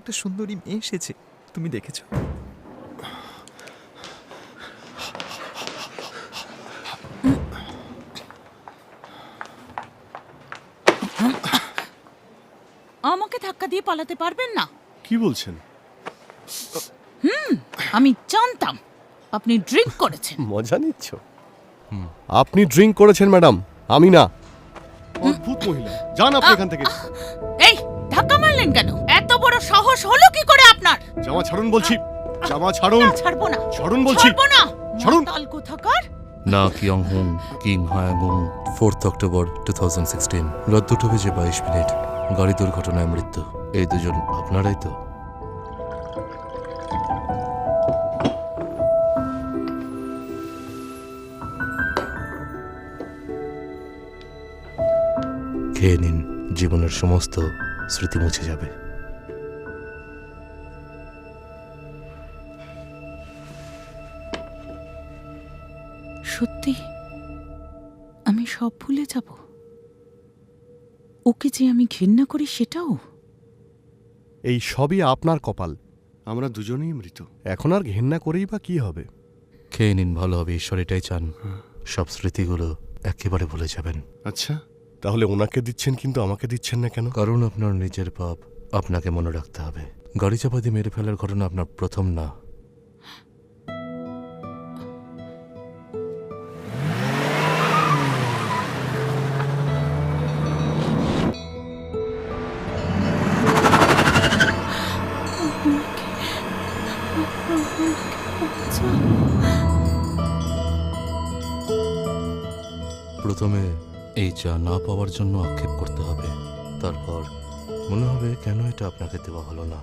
একটা সুন্দরী মেয়ে এসেছে, তুমি দেখেছো? আমাকে ধাক্কা দিয়ে পালাতে পারবেন না। কি বলছেন? আমি জানতাম আপনি ড্রিঙ্ক করেছেন। মজা নিচ্ছ? আপনি ড্রিঙ্ক করেছেন ম্যাডাম, আমি না। অদ্ভুত মহিলা, যান আপনি এখান থেকে। এই ধাক্কা মারলেন কেন? এত বড় সাহস হলো কি করে আপনার? জামা ছাড়ুন বলছি, জামা ছাড়ুন। না, ছাড়বো না। ছাড়ুন বলছি। ছাড়বো না। ছাড়ুন। মাতাল কোথাকার। না কিয়ং হুং কিং হায়াগুং 4 অক্টোবর 2016 রাত 2:22 গাড়ি দুর্ঘটনায় মৃত্যু। এই দুজন আপনারাই তো? খেয়ে নিন, জীবনের সমস্ত স্মৃতি মুছে যাবে। সত্যি আমি সব ভুলে যাব? ওকে যে আমি ঘৃণা করি সেটাও? এই সবই আপনার কপাল। আমরা দুজনেই মৃত, এখন আর ঘেন্না করেই বা কি হবে? খেয়ে নিন, ভালো হবে, ঈশ্বর এটাই চান। সব স্মৃতিগুলো একেবারে ভুলে যাবেন। আচ্ছা, তাহলে ওনাকে দিচ্ছেন কিন্তু আমাকে দিচ্ছেন না কেন? কারণ আপনার নিজের পাপ আপনাকে মনে রাখতে হবে। গাড়ি চাপা দিয়ে মেরে ফেলার ঘটনা আপনার প্রথম না। প্রথমে এই চা না পাওয়ার জন্য আক্ষেপ করতে হবে, তারপর মনে হবে কেন এটা আপনাকে দেওয়া হলো না।